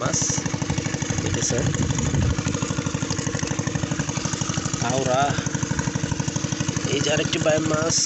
মাছ দেখতেছেন হাওড়া। এই যে আরেকটি বাইম মাছ।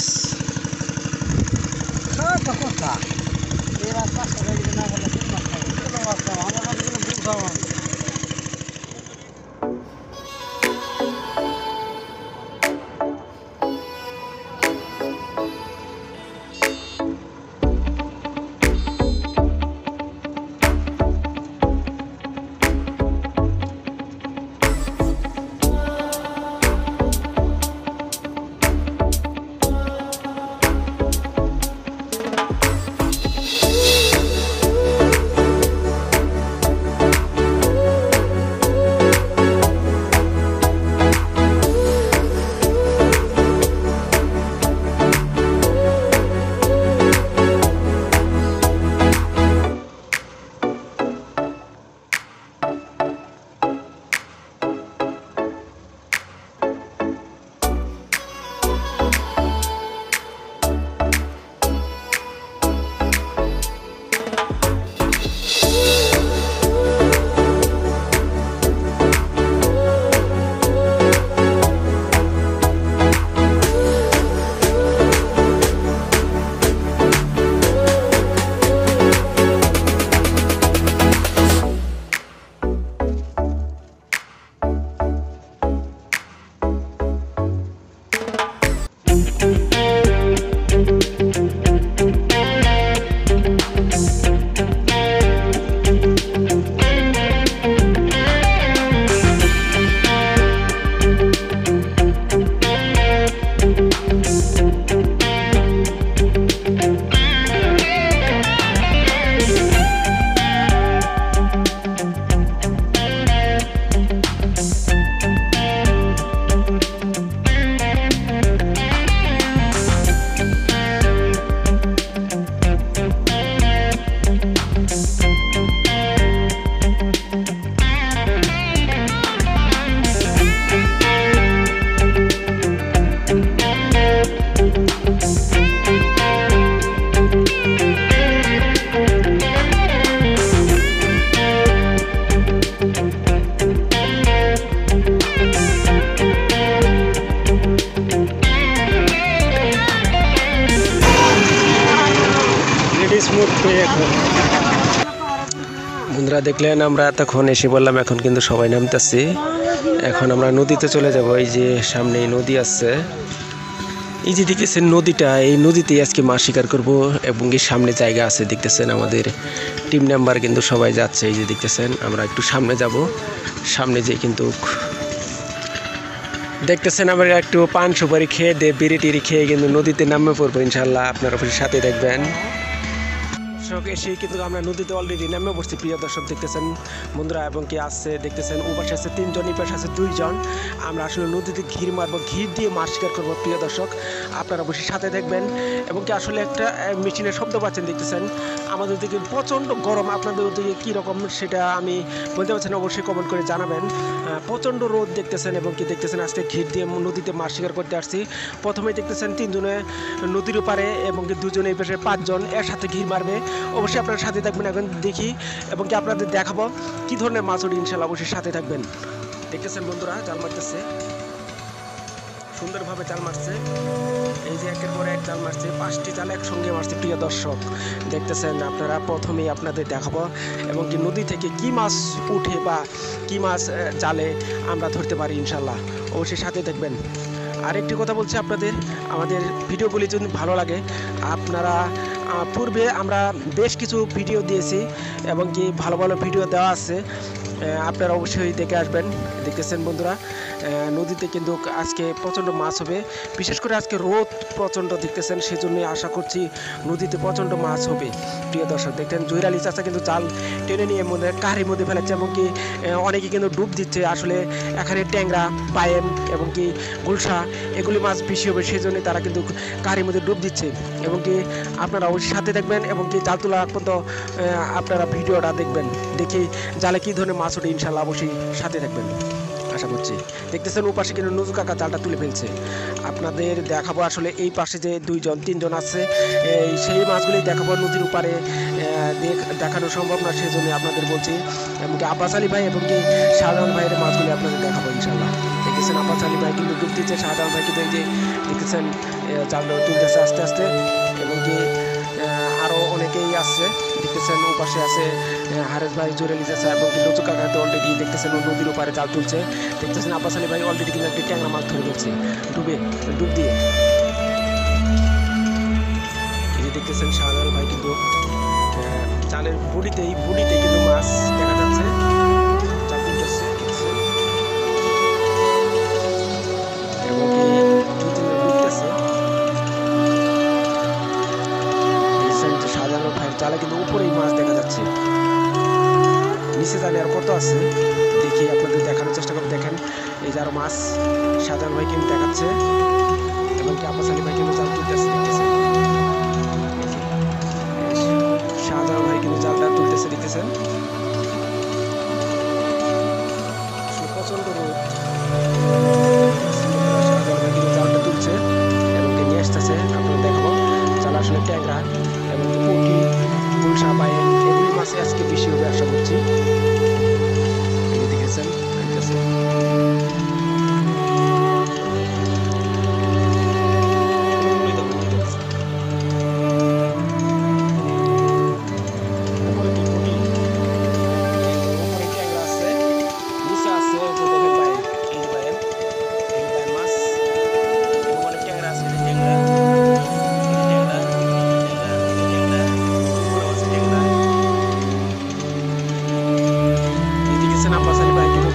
বন্ধুরা দেখলেন আমরা তখন এসে বললাম এখন কিন্তু সবাই নামতেছি। এখন আমরা নদীতে চলে যাব। এই যে সামনে নদী আছে, এই যে দেখতেছেন নদীটা, এই নদীতে আজকে মাছ শিকার করবো এবং এই সামনে জায়গা আছে দেখতেছেন আমাদের টিম মেম্বার কিন্তু সবাই যাচ্ছে। এই যে দেখতেছেন আমরা একটু সামনে যাব, সামনে যে কিন্তু দেখতেছেন আমরা একটু পান সুপারি খেয়ে দিয়ে বিড়ি টিড়ি খেয়ে কিন্তু নদীতে নামে পড়বো ইনশাল্লাহ। আপনারা সাথে দেখবেন। এসে কিন্তু আমরা নদীতে অলরেডি নেমে পড়ছি প্রিয় দর্শক দেখতেছেন বন্ধুরা, এবং কি আসছে দেখতেছেন ওপাশে আছে 3 জন, এপাশে আছে 2 জন। আমরা আসলে নদীতে ঘির মারবো, ঘির দিয়ে মাছ শিকার করবো প্রিয় দর্শক, আপনারা অবশ্যই সাথে দেখবেন। এবং কি আসলে একটা মেশিনের শব্দ পাচ্ছেন দেখতেছেন। আমাদের দিকে প্রচণ্ড গরম, আপনাদের দিকে কীরকম সেটা আমি বলতে পারছি না, অবশ্যই কমেন্ট করে জানাবেন। প্রচণ্ড রোদ দেখতেছেন এবং কি দেখতেছেন আজকে ঘির দিয়ে নদীতে মাছ শিকার করতে আসছি। প্রথমে দেখতেছেন 3 জনে নদীর ওপারে এবং কি 2 জনে এই পাশে 5 জন এর সাথে ঘির মারবে। অবশ্যই আপনার সাথে থাকবেন, এখন দেখি এবং কি আপনাদের দেখাবো কি ধরনের মাছ ওঠে ইনশাল্লাহ। অবশ্যই সাথে থাকবেন। দেখতেছেন বন্ধুরা জাল মারতেছে, সুন্দরভাবে জাল মারছে। এই যে একের পর এক জাল মারছে, 5টি জাল একসঙ্গে মারছে প্রিয় দর্শক দেখতেছেন। আপনারা প্রথমেই আপনাদের দেখাবো এবং কি নদী থেকে কি মাছ উঠে বা কি মাছ জালে আমরা ধরতে পারি ইনশাল্লাহ। অবশ্যই সাথে দেখবেন। আরেকটি কথা বলছি আপনাদের, আমাদের ভিডিওগুলি যদি ভালো লাগে, আপনারা পূর্বে আমরা বেশ কিছু ভিডিও দিয়েছি এবং কি ভালো ভালো ভিডিও দেওয়া আছে, আপনারা অবশ্যই দেখে আসবেন। দেখতেছেন বন্ধুরা নদীতে কিন্তু আজকে প্রচণ্ড মাছ হবে, বিশেষ করে আজকে রোদ প্রচণ্ড দেখতেছেন, সেজন্যই আশা করছি নদীতে প্রচণ্ড মাছ হবে প্রিয় দর্শক। দেখতেন জয়রালি চাচা কিন্তু জাল টেনে নিয়ে মধ্যে কারির মধ্যে ফেলেছে এবং কি অনেকে কিন্তু ডুব দিচ্ছে। আসলে এখানে ট্যাংরা, পায়েম এবং কি গুলশা এগুলি মাছ বেশি হবে, সেই জন্যই তারা কিন্তু কারির মধ্যে ডুব দিচ্ছে। এবং কি আপনারা অবশ্যই সাথে দেখবেন এবং কি জাল তোলা পর্যন্ত আপনারা ভিডিওটা দেখবেন, দেখি জালে কী ধরনের মাছ ওঠে ইনশাল্লাহ। অবশ্যই সাথে থাকবেন। আশা করছি। দেখতেছেন ওপাশে কিন্তু নজরুল কাকা জালটা তুলে ফেলছে। আপনাদের দেখাবো আসলে এই পাশে যে 2-3 জন আছে, সেই মাছগুলি দেখাবো। নদীর উপারে দেখানো সম্ভব না, সেই জন্য আপনাদের বলছি। এমনকি আব্বাস আলী ভাই এবং কি শাহজাহান ভাইয়ের মাছগুলি আপনাদের দেখাবো ইনশাল্লাহ। দেখতেছেন আব্বাস আলী ভাই কিন্তু ডুব দিচ্ছে, শাহজাহান ভাই কিন্তু এই যে দেখতেছেন জাল তুলতেছে আস্তে আস্তে। এবং কি আরও অনেকেই আসছে, দেখতেছেন ওপাশে আছে হারেস ভাই জোরে লিজেছে এবং কি নজরুল কাকা অলরেডি দেখতেছেন নদীর উপারে জাল তুলছে। দেখতেছেন আব্বাস আলী ভাই অলরেডি কিন্তু একটি ট্যাংরা মাছ ধরে ফেলছে ডুব দিয়ে। এই যে দেখতেছেন শাহজাহান ভাই কিন্তু জালের বুড়িতে কিন্তু মাছ দেখা যাচ্ছে, জাল তুলতেছে এবং কি ডুবতেছে। শাহজাহান ভাইয়ের জালে কিন্তু উপরেই মাছ দেখা যাচ্ছে, নিচে জানি আর কত আছে দেখি আপনাদের দেখানোর চেষ্টা করে। দেখেন এই যে আরো মাছ শাহজাহান ভাই কিন্তু দেখাচ্ছে এবং কি আব্বাস আলী ভাই কিন্তু জাল তুলতেছে। দেখতেছেন শাহজাহান ভাই কিন্তু জালটা তুলতেছে, দেখতেছেন প্রচন্ড রোদ। শাহজাহান ভাই কিন্তু জালটা তুলছে এবং কি নিয়ে আসতেছে, আপনাদের দেখাবো। জাল আসলে ট্যাংরা এবং পুঁটি গুলশা পায়েল এগুলি মাছে আজকে বেশি হবে আশা করছি। দেখেছেন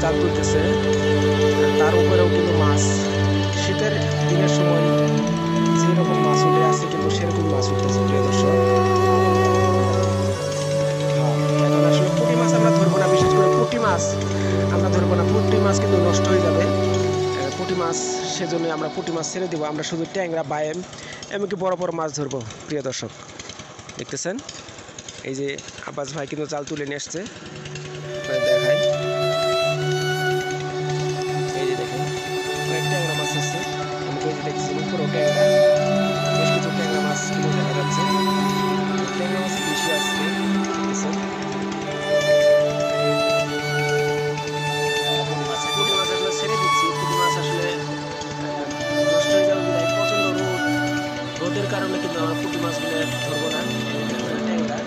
জাল তুলতেছে, তার উপরেও কিন্তু মাছ। শীতের দিনের সময় যেরকম মাছ উঠে আসছে কিন্তু সেরকম মাছ উঠতেছে প্রিয় দর্শক। এখন আসলে পুঁটি মাছ আমরা ধরবো না, বিশেষ করে পুঁটি মাছ আমরা ধরবো না, পুঁটি মাছ কিন্তু নষ্ট হয়ে যাবে পুঁটি মাছ, সেজন্য আমরা পুঁটি মাছ ছেড়ে দিব। আমরা শুধু ট্যাংরা বায়েম এমনকি বড় বড় মাছ ধরবো প্রিয় দর্শক। দেখতেছেন এই যে আব্বাস ভাই কিন্তু জাল তুলে নিয়ে আসছে, দেখায় ট্যাংরা মাছ আছে। আমাকে দেখছি উপরেও ট্যাংরা, বেশ কিছু ট্যাংরা মাছ কিন্তু দেখা যাচ্ছে। ট্যাংরা মাছ বেশি আসছে, দেখতেছেন পুঁটি মাছ এগুলো ছেড়ে দিচ্ছি। পুঁটি মাছ আসলে নষ্ট হয়ে যাবে, প্রচন্ড রোদের কারণে কিন্তু আমরা পুঁটি মাছগুলো ধরবো না। ট্যাংরা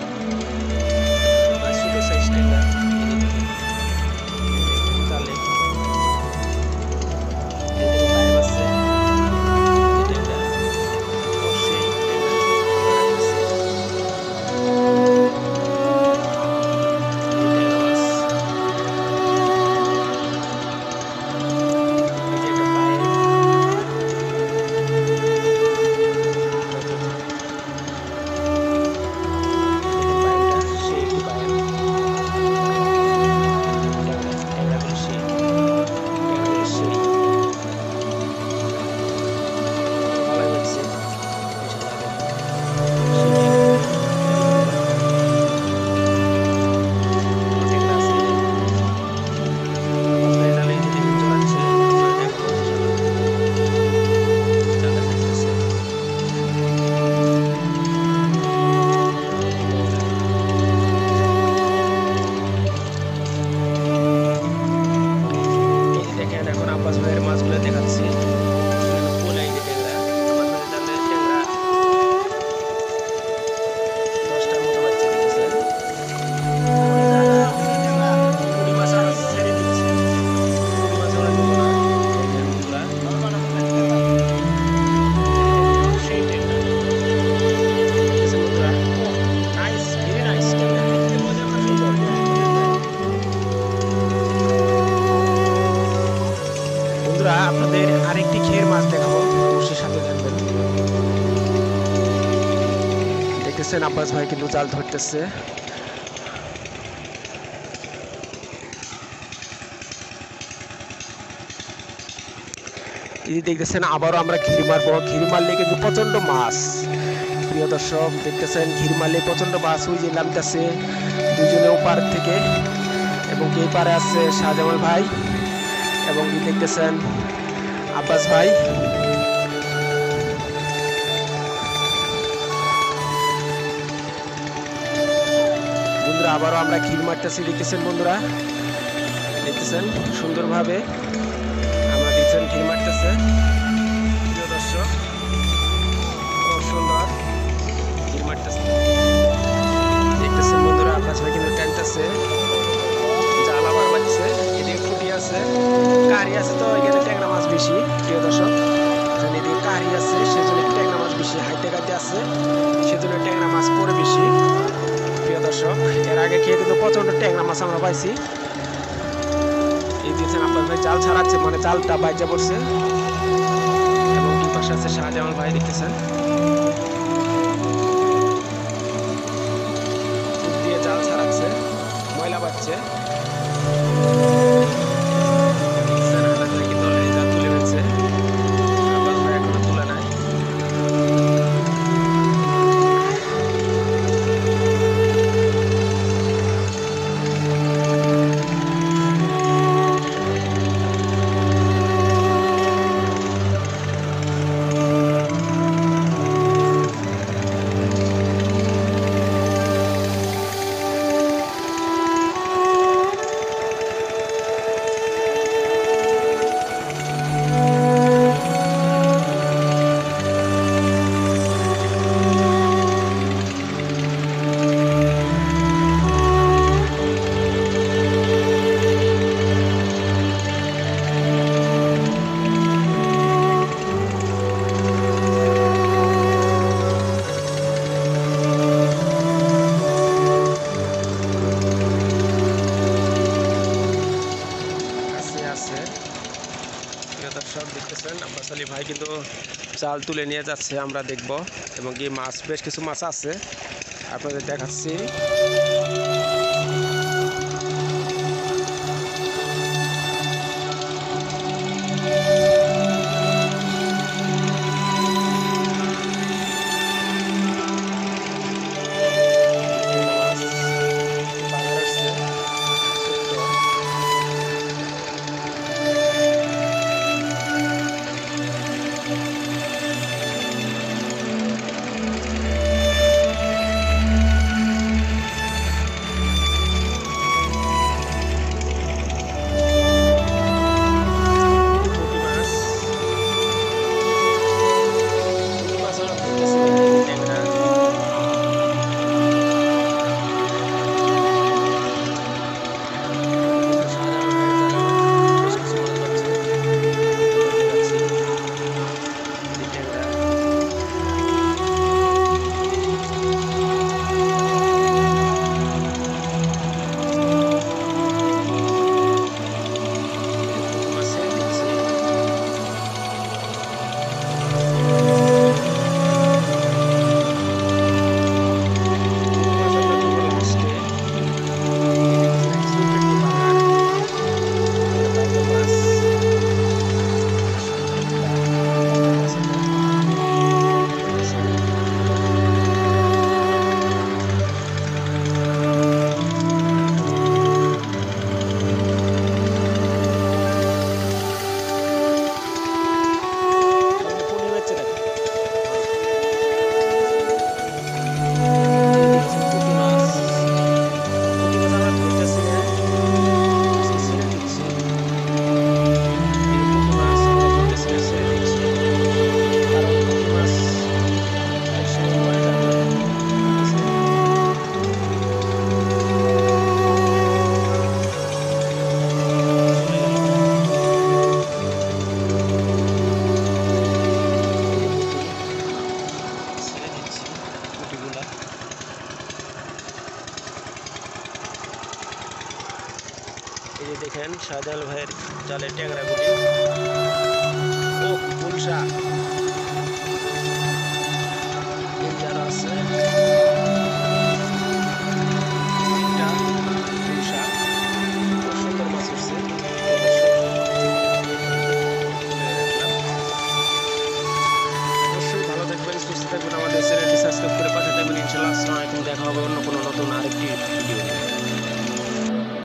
ছোট সাইজ ট্যাংরা জালে আপনাদের আরেকটি খেয়ের মাছ দেখাবো, অবশ্যই সাথে থাকবেন। দেখতেছেন আব্বাস ভাই কিন্তু জাল ধরতেছে। এই দেখতেছেন আবারও আমরা ঘির মারবো, ঘির মারলে কিন্তু প্রচন্ড মাছ প্রিয় দর্শক। দেখতেছেন ঘির মারলে প্রচন্ড মাছ ওই যে নামতেছে দুজনে ওপার থেকে, এবং এই পারে আছে শাহজামাল ভাই এবং কি দেখতেছেন আব্বাস ভাই। বন্ধুরা আবারও আমরা ক্ষীর মারতেছি, দেখতেছেন বন্ধুরা, দেখতেছেন সুন্দরভাবে আমরা দেখছেন ক্ষীর মারতেছে। প্রিয় দর্শক, খুব সুন্দর ক্ষীর মারতেছে, দেখতেছেন বন্ধুরা। আব্বাস ভাই কিন্তু টানতেছে, জাল আবার মারছে, এদিকে ফুটি আছে, কারি আছে, তো এখানে ট্যাংরা মাছ বেশি। প্রিয় দর্শক, এদিকে কারি আছে, সেজন্য ট্যাংরা মাছ বেশি, হাইটে কাটে আছে, সেজন্য ট্যাংরা মাছ পরে বেশি। প্রিয় দর্শক, এর আগে খেয়ে কিন্তু প্রচন্ড ট্যাংরা মাছ আমরা পাইছি। এই দিয়েছেন আব্বাস ভাই জাল ছাড়াচ্ছে, মানে জালটা বাইজা পড়ছে। এবং দুই পাশে আছে শাহজামাল ভাই, দেখতেছেন দিয়ে জাল ছাড়াচ্ছে, ময়লা বাচ্ছে। দর্শক দেখতেছেন আব্বাস আলী ভাই কিন্তু জাল তুলে নিয়ে যাচ্ছে, আমরা দেখব। এবং কি মাছ, বেশ কিছু মাছ আছে, আপনাদের দেখাচ্ছি। এই যে দেখেন শাহজালাল ভাইয়ের জালের ট্যাংরাগুলি, ও গুলশা।